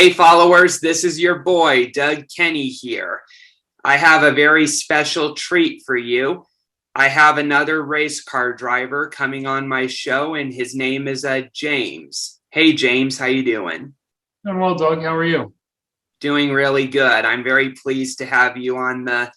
Hey followers, this is your boy, Doug Kenney here. I have a very special treat for you. I have another race car driver coming on my show, and his name is James. Hey James, how you doing? Doing well, Doug. How are you? Doing really good. I'm very pleased to have you on the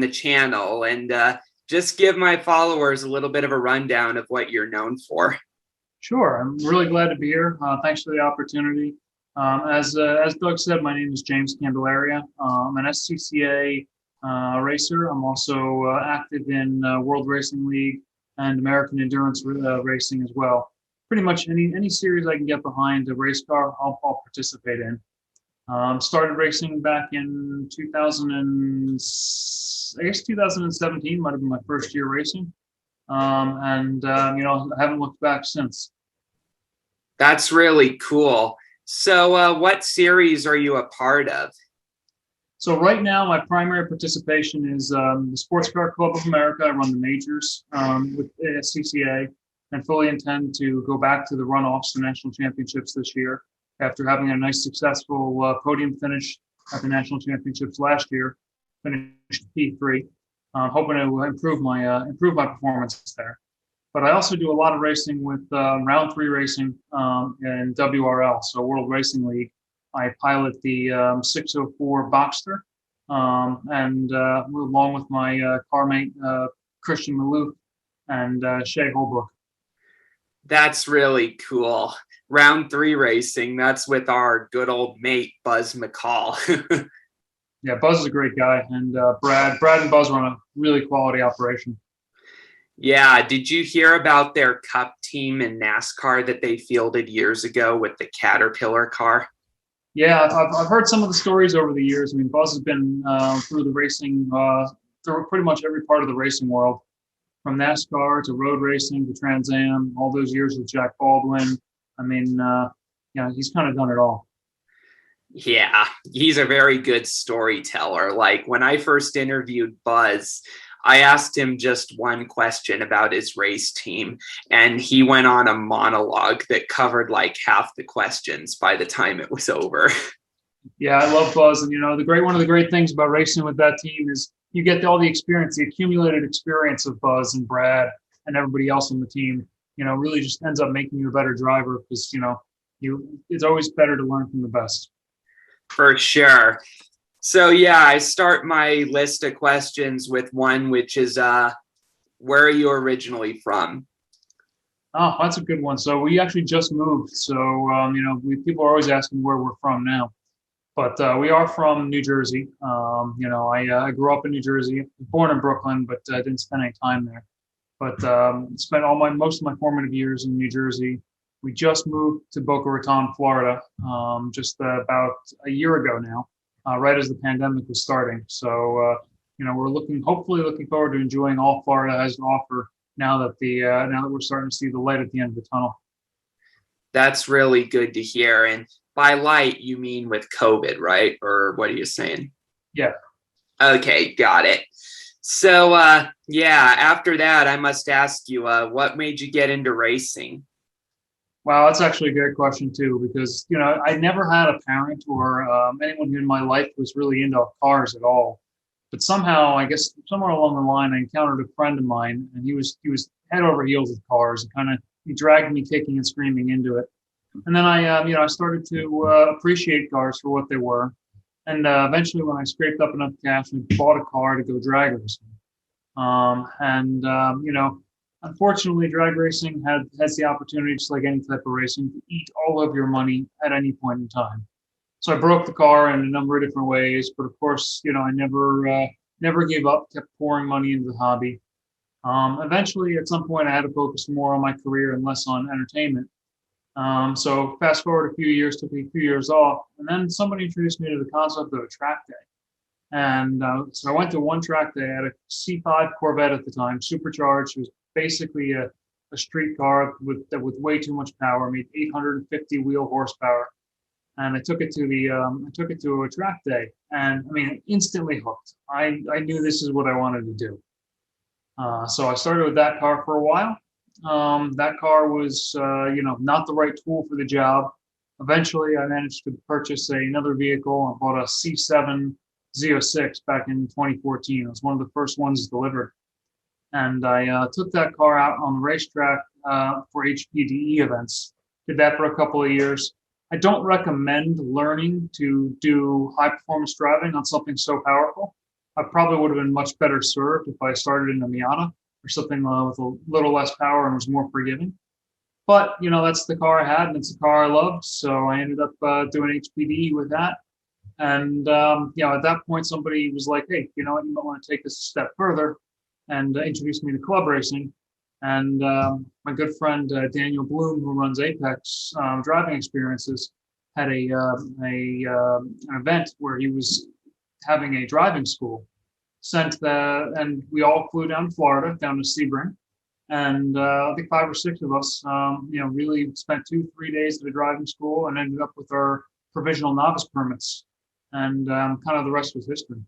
channel, and just give my followers a little bit of a rundown of what you're known for. Sure. I'm really glad to be here. Thanks for the opportunity. As Doug said, my name is James Candelaria. I'm an SCCA racer. I'm also active in World Racing League and American Endurance Racing as well. Pretty much any series I can get behind a race car, I'll participate in. Started racing back in 2017 might have been my first year racing, and I haven't looked back since. That's really cool. So what series are you a part of? So right now, my primary participation is the Sports Car Club of America. I run the majors with SCCA, and fully intend to go back to the runoffs, the national championships this year, after having a nice successful podium finish at the national championships last year. Finished P3. Hoping to improve my performance there. But I also do a lot of racing with Round 3 Racing and WRL, so World Racing League. I pilot the 604 Boxster, and along with my car mate Christian Maloof and Shay Holbrook. That's really cool. Round 3 Racing, that's with our good old mate Buzz McCall. Yeah, Buzz is a great guy, and Brad and Buzz run a really quality operation. Yeah, did you hear about their Cup team in NASCAR that they fielded years ago with the Caterpillar car? Yeah, I've heard some of the stories over the years. I mean, Buzz has been through the racing, through pretty much every part of the racing world, from NASCAR to road racing to Trans Am, all those years with Jack Baldwin. I mean, he's kind of done it all. Yeah, he's a very good storyteller. Like when I first interviewed Buzz, I asked him just one question about his race team, and he went on a monologue that covered like half the questions by the time it was over. Yeah, I love Buzz, and one of the great things about racing with that team is you get all the experience, the accumulated experience of Buzz and Brad and everybody else on the team. Really just ends up making you a better driver because it's always better to learn from the best. For sure. So yeah, I start my list of questions with one, which is where are you originally from? Oh, that's a good one. So we actually just moved. So people are always asking where we're from now, but we are from New Jersey. I grew up in New Jersey, born in Brooklyn, but didn't spend any time there. But spent most of my formative years in New Jersey. We just moved to Boca Raton, Florida, just about a year ago now, right as the pandemic was starting. So, we're hopefully looking forward to enjoying all Florida has to offer now that we're starting to see the light at the end of the tunnel. That's really good to hear. And by light, you mean with COVID, right? Or what are you saying? Yeah. Okay, got it. So, yeah, after that, I must ask you, what made you get into racing? Wow, that's actually a great question too, because I never had a parent or anyone in my life who was really into cars at all. But somehow, I guess somewhere along the line, I encountered a friend of mine, and he was head over heels with cars, and he dragged me kicking and screaming into it. And then I started to appreciate cars for what they were, and eventually, when I scraped up enough cash, I bought a car to go drag racing. Unfortunately, drag racing has the opportunity, just like any type of racing, to eat all of your money at any point in time. So I broke the car in a number of different ways, but of course, I never gave up, kept pouring money into the hobby. Eventually, at some point, I had to focus more on my career and less on entertainment. So fast forward a few years, took me a few years off, and then somebody introduced me to the concept of a track day. And so I went to one track day. I had a C5 Corvette at the time, supercharged. It was basically a street car with way too much power, made 850 wheel horsepower. And I took it to a track day, and I mean, instantly hooked. I knew this is what I wanted to do. So I started with that car for a while. That car was, not the right tool for the job. Eventually, I managed to purchase another vehicle. I bought a C7 Z06 back in 2014. It was one of the first ones delivered. And I took that car out on the racetrack for HPDE events. Did that for a couple of years. I don't recommend learning to do high performance driving on something so powerful. I probably would have been much better served if I started in a Miata or something with a little less power and was more forgiving. But that's the car I had, and it's the car I loved. So I ended up doing HPD with that. And at that point, somebody was like, "Hey, you know what? You might want to take this a step further," and introduced me to club racing. And my good friend Daniel Bloom, who runs Apex Driving Experiences, had an event where he was having a driving school. And we all flew down to Florida, down to Sebring. And I think 5 or 6 of us, really spent 2-3 days at a driving school and ended up with our provisional novice permits. And kind of the rest was history.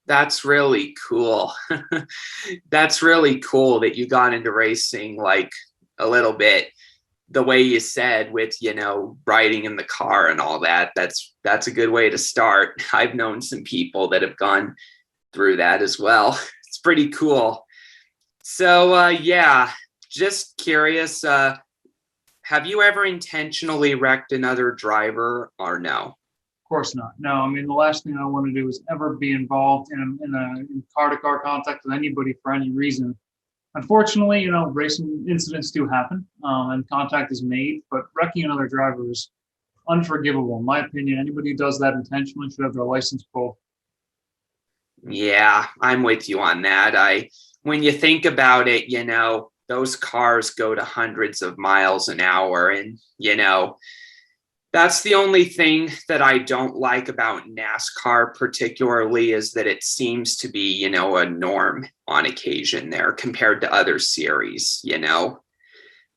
That's really cool. That's really cool that you got into racing like a little bit the way you said with, riding in the car and all that. That's a good way to start. I've known some people that have gone through that as well. It's pretty cool. So, just curious, have you ever intentionally wrecked another driver or no? Of course not. No, I mean, the last thing I want to do is ever be involved in car-to-car contact with anybody for any reason. Unfortunately, racing incidents do happen, and contact is made, but wrecking another driver is unforgivable. In my opinion, anybody who does that intentionally should have their license pulled. Yeah, I'm with you on that. When you think about it, those cars go to hundreds of miles an hour. And, that's the only thing that I don't like about NASCAR particularly, is that it seems to be, a norm on occasion there compared to other series,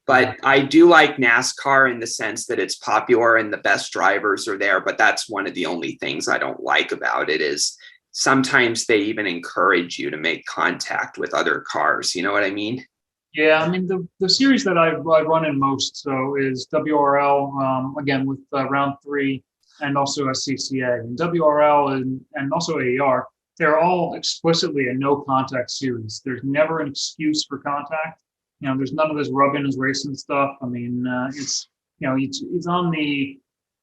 But I do like NASCAR in the sense that it's popular and the best drivers are there. But that's one of the only things I don't like about it, is sometimes they even encourage you to make contact with other cars. You know what I mean? Yeah, I mean, the series that I run in most so is WRL, again with round 3, and also SCCA. And WRL and also AER, they're all explicitly a no contact series. There's never an excuse for contact. There's none of this rubbing as racing stuff. I mean, it's on the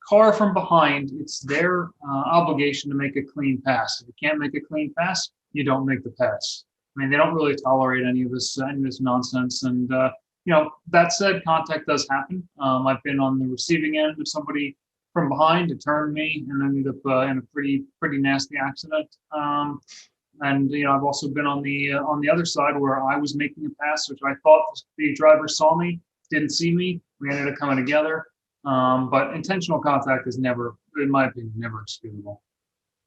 car from behind. It's their obligation to make a clean pass. If you can't make a clean pass, you don't make the pass. I mean, they don't really tolerate any of this nonsense. And that said, contact does happen. I've been on the receiving end of somebody from behind to turn me and ended up in a pretty nasty accident. And I've also been on the other side where I was making a pass, which I thought the driver saw me, didn't see me. We ended up coming together. But intentional contact is never, in my opinion, never excusable.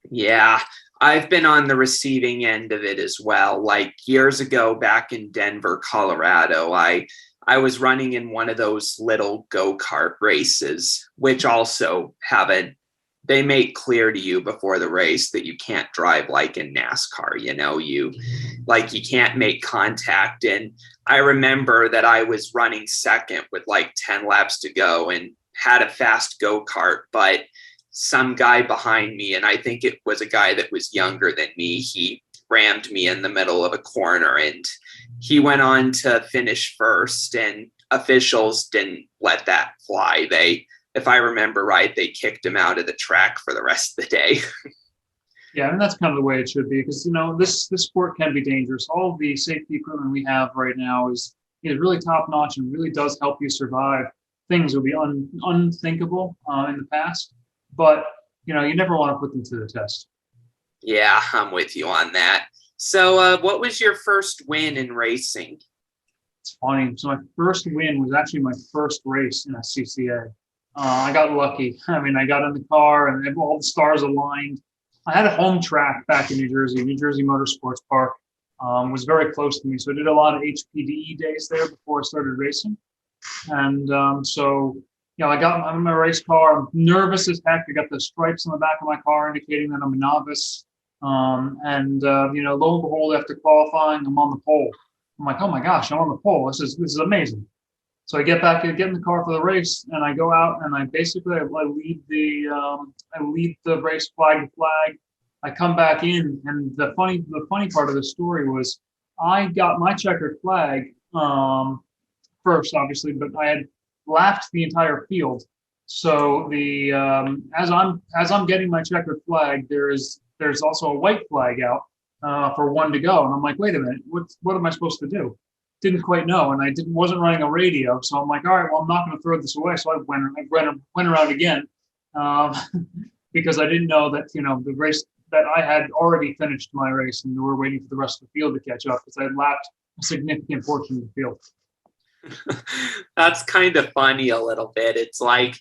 Yeah, I've been on the receiving end of it as well. Like years ago back in Denver, Colorado, I was running in one of those little go-kart races, which also they make clear to you before the race that you can't drive like in NASCAR, you can't make contact. And I remember that I was running second with like 10 laps to go and had a fast go-kart, but some guy behind me, and I think it was a guy that was younger than me, he rammed me in the middle of a corner, and he went on to finish first, and officials didn't let that fly. If I remember right, they kicked him out of the track for the rest of the day. Yeah, and that's kind of the way it should be, because this sport can be dangerous. All the safety equipment we have right now is really top notch and really does help you survive things that would be unthinkable in the past. But you never want to put them to the test. Yeah, I'm with you on that. So what was your first win in racing? It's funny. So my first win was actually my first race in a CCA. I got lucky. I mean, I got in the car and all the stars aligned. I had a home track back in New Jersey Motorsports Park. Was very close to me. So I did a lot of HPDE days there before I started racing. And I'm in my race car. I'm nervous as heck. I got the stripes on the back of my car indicating that I'm a novice. Lo and behold, after qualifying, I'm on the pole. I'm like, oh my gosh, I'm on the pole. This is amazing. So I get in the car for the race, and I go out and I lead the race flag to flag. I come back in, and the funny part of the story was I got my checkered flag first, obviously, but I had lapped the entire field. So the as I'm getting my checkered flag, there's also a white flag out for one to go, and I'm like, wait a minute, what am I supposed to do? Didn't quite know, and I wasn't running a radio, so I'm like, all right, well, I'm not going to throw this away. So I went around again um, because I didn't know that the race that I had already finished my race, and we were waiting for the rest of the field to catch up because I had lapped a significant portion of the field. That's kind of funny a little bit. It's like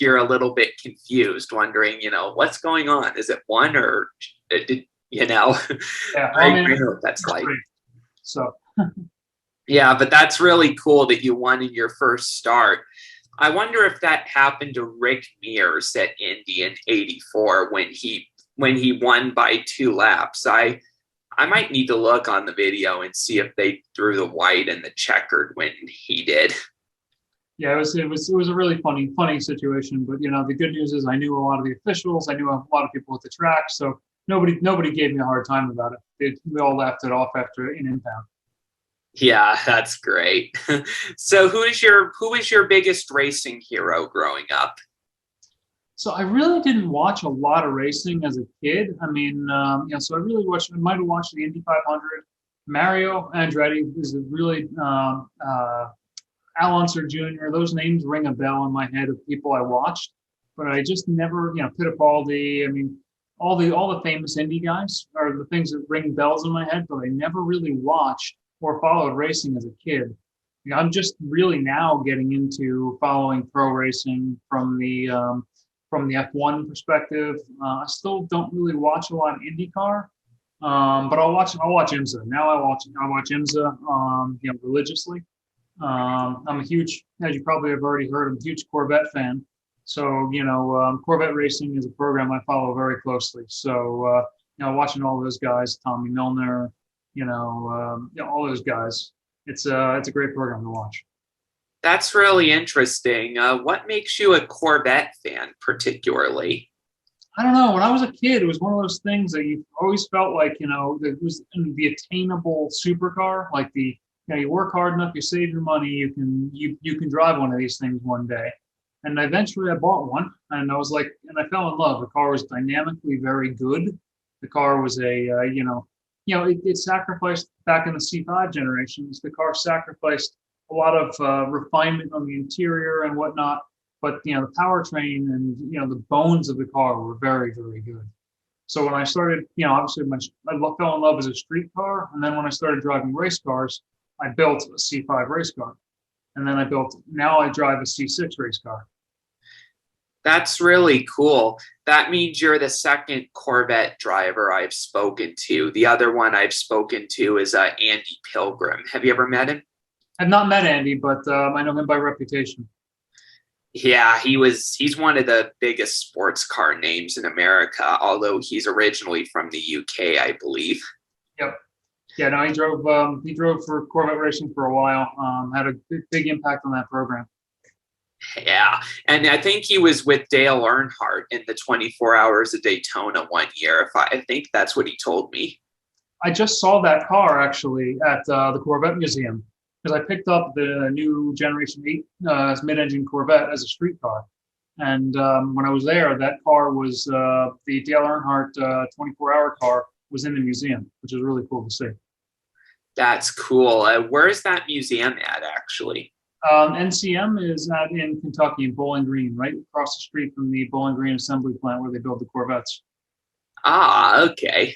you're a little bit confused, wondering, what's going on? Is it one or did Yeah, I know what that's like. great. So. Yeah, but that's really cool that you won in your first start. I wonder if that happened to Rick Mears at Indy in '84 when he won by 2 laps. I might need to look on the video and see if they threw the white and the checkered when he did. Yeah, it was a really funny situation. But the good news is I knew a lot of the officials, I knew a lot of people at the track, so nobody gave me a hard time about it. We all laughed it off after in impound. Yeah, that's great. So who is your biggest racing hero growing up? So I really didn't watch a lot of racing as a kid. I mean, so I might have watched the Indy 500. Mario Andretti is a really Al Unser Jr. Those names ring a bell in my head of people I watched, but I just never, Fittipaldi. I mean, all the famous Indy guys are the things that ring bells in my head, but I never really watched or followed racing as a kid. I'm just really now getting into following pro racing from the F1 perspective. I still don't really watch a lot of IndyCar, but I'll watch IMSA. Now I watch IMSA religiously. I'm a huge, as you probably have already heard, I'm a huge Corvette fan. So Corvette Racing is a program I follow very closely. So watching all those guys, Tommy Milner, all those guys. It's a great program to watch. That's really interesting. What makes you a Corvette fan particularly? I don't know. When I was a kid, it was one of those things that you always felt like, it was the attainable supercar. Like you work hard enough, you save your money, you can drive one of these things one day. And eventually I bought one, and I was like, and I fell in love. The car was dynamically very good. The car was it sacrificed back in the C5 generations. The car sacrificed a lot of refinement on the interior and whatnot, but the powertrain and the bones of the car were very, very good. So when I started, obviously I fell in love as a street car, and then when I started driving race cars, I built a C5 race car, and then now I drive a C6 race car. That's really cool. That means you're the second Corvette driver I've spoken to. The other one I've spoken to is Andy Pilgrim. Have you ever met him? I've not met Andy, but I know him by reputation. Yeah, he's one of the biggest sports car names in America, although he's originally from the UK, I believe. Yep. Yeah, no, he drove for Corvette Racing for a while. Had a big impact on that program. Yeah, and I think he was with Dale Earnhardt in the 24 Hours of Daytona one year. I think that's what he told me. I just saw that car actually at the Corvette Museum because I picked up the new Generation 8 mid-engine Corvette as a street car. And when I was there, that car was the Dale Earnhardt 24-hour car was in the museum, which is really cool to see. That's cool. Where is that museum at, actually? NCM is in Kentucky, in Bowling Green, right across the street from the Bowling Green assembly plant where they build the Corvettes. Ah, okay.